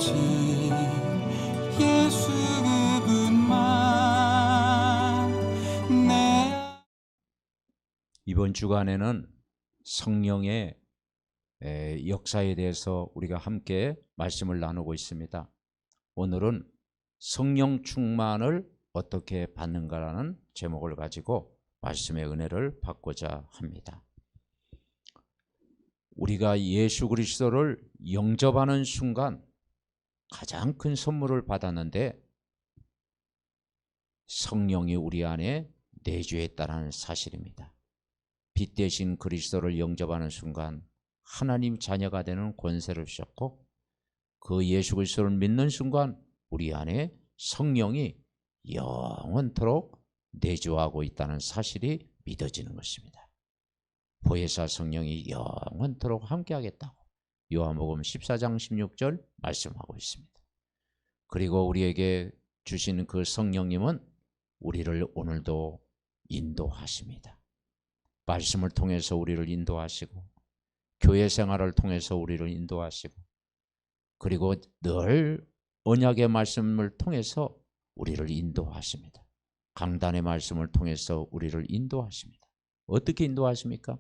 오직 예수 그분만 내. 이번 주간에는 성령의 역사에 대해서 우리가 함께 말씀을 나누고 있습니다. 오늘은 성령 충만을 어떻게 받는가라는 제목을 가지고 말씀의 은혜를 받고자 합니다. 우리가 예수 그리스도를 영접하는 순간 가장 큰 선물을 받았는데 성령이 우리 안에 내주했다는 사실입니다. 빛 대신 그리스도를 영접하는 순간 하나님 자녀가 되는 권세를 주셨고, 그 예수 그리스도를 믿는 순간 우리 안에 성령이 영원토록 내주하고 있다는 사실이 믿어지는 것입니다. 보혜사 성령이 영원토록 함께하겠다고 요한복음 14장 16절 말씀하고 있습니다. 그리고 우리에게 주신 그 성령님은 우리를 오늘도 인도하십니다. 말씀을 통해서 우리를 인도하시고, 교회 생활을 통해서 우리를 인도하시고, 그리고 늘 언약의 말씀을 통해서 우리를 인도하십니다. 강단의 말씀을 통해서 우리를 인도하십니다. 어떻게 인도하십니까?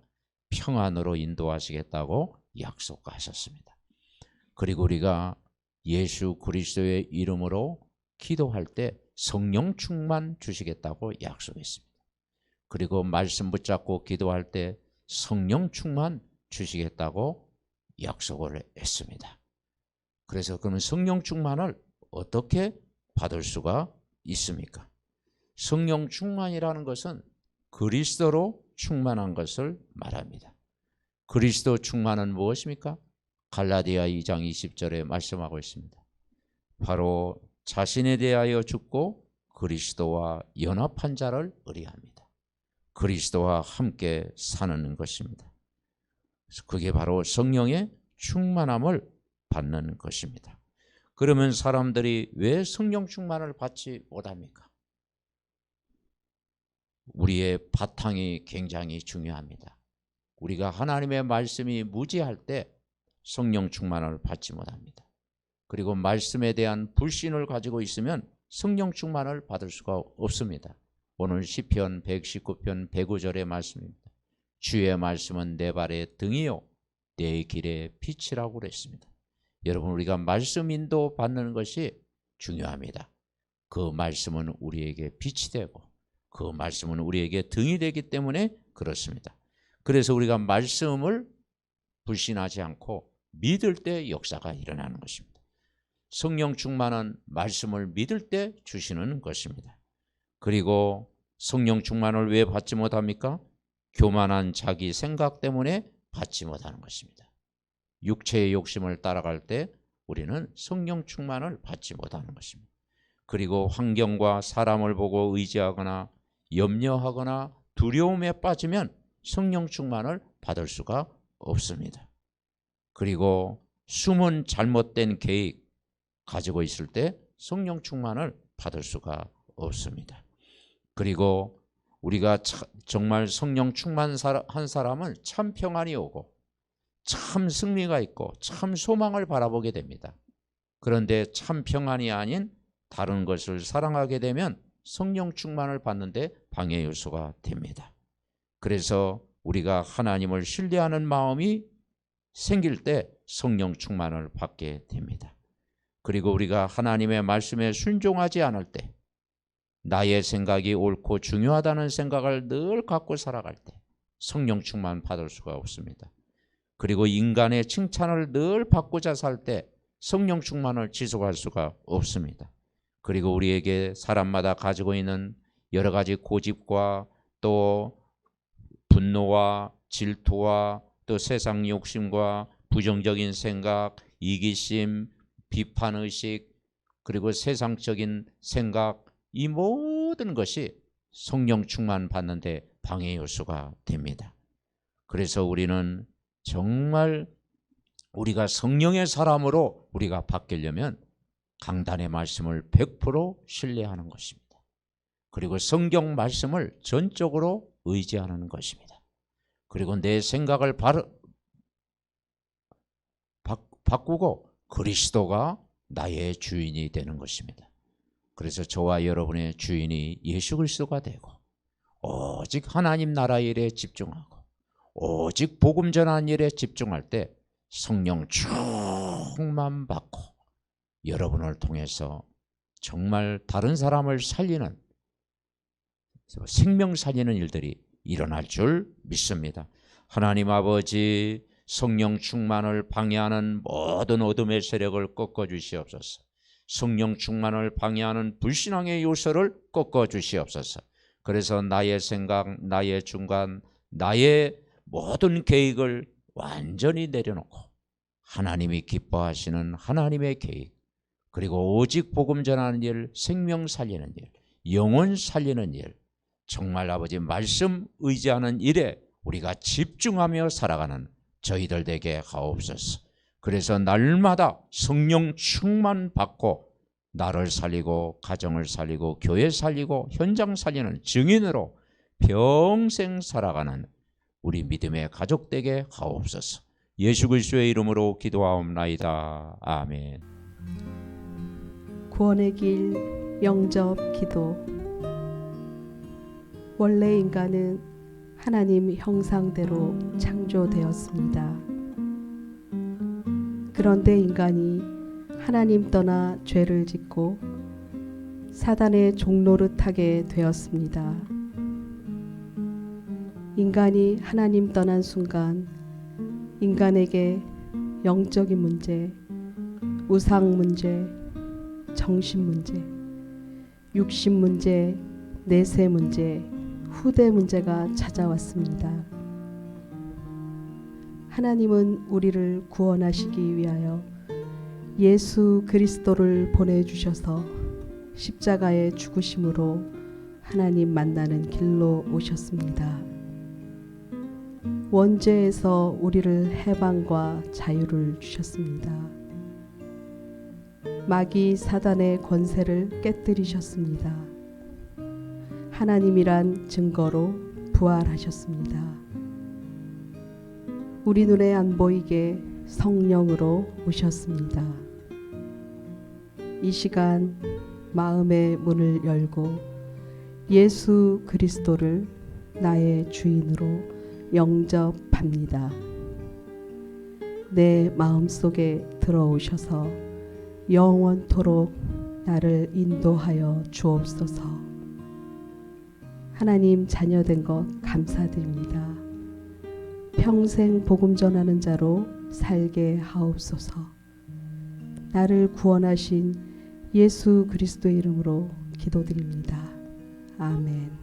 평안으로 인도하시겠다고 약속하셨습니다. 그리고 우리가 예수 그리스도의 이름으로 기도할 때 성령 충만 주시겠다고 약속했습니다. 그리고 말씀 붙잡고 기도할 때 성령 충만 주시겠다고 약속을 했습니다. 그래서 그러면 성령 충만을 어떻게 받을 수가 있습니까? 성령 충만이라는 것은 그리스도로 충만한 것을 말합니다. 그리스도 충만은 무엇입니까? 갈라디아 2장 20절에 말씀하고 있습니다. 바로 자신에 대하여 죽고 그리스도와 연합한 자를 의뢰합니다. 그리스도와 함께 사는 것입니다. 그게 바로 성령의 충만함을 받는 것입니다. 그러면 사람들이 왜 성령 충만을 받지 못합니까? 우리의 바탕이 굉장히 중요합니다. 우리가 하나님의 말씀이 무지할 때 성령 충만을 받지 못합니다. 그리고 말씀에 대한 불신을 가지고 있으면 성령 충만을 받을 수가 없습니다. 오늘 시편 119편 105절의 말씀입니다. 주의 말씀은 내 발의 등이요 내 길의 빛이라고 그랬습니다. 여러분, 우리가 말씀 인도 받는 것이 중요합니다. 그 말씀은 우리에게 빛이 되고 그 말씀은 우리에게 등이 되기 때문에 그렇습니다. 그래서 우리가 말씀을 불신하지 않고 믿을 때 역사가 일어나는 것입니다. 성령 충만은 말씀을 믿을 때 주시는 것입니다. 그리고 성령 충만을 왜 받지 못합니까? 교만한 자기 생각 때문에 받지 못하는 것입니다. 육체의 욕심을 따라갈 때 우리는 성령 충만을 받지 못하는 것입니다. 그리고 환경과 사람을 보고 의지하거나 염려하거나 두려움에 빠지면 성령 충만을 받을 수가 없습니다. 그리고 숨은 잘못된 계획 가지고 있을 때 성령 충만을 받을 수가 없습니다. 그리고 우리가 정말 성령 충만한 사람은 참 평안이 오고 참 승리가 있고 참 소망을 바라보게 됩니다. 그런데 참 평안이 아닌 다른 것을 사랑하게 되면 성령 충만을 받는데 방해 요소가 됩니다. 그래서 우리가 하나님을 신뢰하는 마음이 생길 때 성령 충만을 받게 됩니다. 그리고 우리가 하나님의 말씀에 순종하지 않을 때, 나의 생각이 옳고 중요하다는 생각을 늘 갖고 살아갈 때 성령 충만 받을 수가 없습니다. 그리고 인간의 칭찬을 늘 받고자 살 때 성령 충만을 지속할 수가 없습니다. 그리고 우리에게 사람마다 가지고 있는 여러 가지 고집과 또 분노와 질투와 또 세상 욕심과 부정적인 생각, 이기심, 비판의식, 그리고 세상적인 생각, 이 모든 것이 성령 충만 받는데 방해 요소가 됩니다. 그래서 우리는 정말 우리가 성령의 사람으로 우리가 바뀌려면 강단의 말씀을 100% 신뢰하는 것입니다. 그리고 성경 말씀을 전적으로 의지하는 것입니다. 그리고 내 생각을 바꾸고 그리스도가 나의 주인이 되는 것입니다. 그래서 저와 여러분의 주인이 예수 그리스도가 되고 오직 하나님 나라 일에 집중하고 오직 복음 전하는 일에 집중할 때 성령 충만 받고 여러분을 통해서 정말 다른 사람을 살리는, 생명 살리는 일들이 일어날 줄 믿습니다. 하나님 아버지, 성령 충만을 방해하는 모든 어둠의 세력을 꺾어 주시옵소서. 성령 충만을 방해하는 불신앙의 요소를 꺾어 주시옵소서. 그래서 나의 생각, 나의 중간, 나의 모든 계획을 완전히 내려놓고 하나님이 기뻐하시는 하나님의 계획, 그리고 오직 복음 전하는 일, 생명 살리는 일, 영혼 살리는 일, 정말 아버지 말씀 의지하는 일에 우리가 집중하며 살아가는 저희들 되게 하옵소서. 그래서 날마다 성령 충만 받고 나를 살리고 가정을 살리고 교회 살리고 현장 살리는 증인으로 평생 살아가는 우리 믿음의 가족 되게 하옵소서. 예수 그리스도의 이름으로 기도하옵나이다. 아멘. 구원의 길 영접 기도. 원래 인간은 하나님 형상대로 창조되었습니다. 그런데 인간이 하나님 떠나 죄를 짓고 사단의 종노릇하게 되었습니다. 인간이 하나님 떠난 순간 인간에게 영적인 문제, 우상 문제, 정신 문제, 육신 문제, 내세 문제, 후대 문제가 찾아왔습니다. 하나님은 우리를 구원하시기 위하여 예수 그리스도를 보내주셔서 십자가의 죽으심으로 하나님 만나는 길로 오셨습니다. 원죄에서 우리를 해방과 자유를 주셨습니다. 마귀 사단의 권세를 깨뜨리셨습니다. 하나님이란 증거로 부활하셨습니다. 우리 눈에 안 보이게 성령으로 오셨습니다. 이 시간 마음의 문을 열고 예수 그리스도를 나의 주인으로 영접합니다. 내 마음속에 들어오셔서 영원토록 나를 인도하여 주옵소서. 하나님 자녀된 것 감사드립니다. 평생 복음 전하는 자로 살게 하옵소서. 나를 구원하신 예수 그리스도의 이름으로 기도드립니다. 아멘.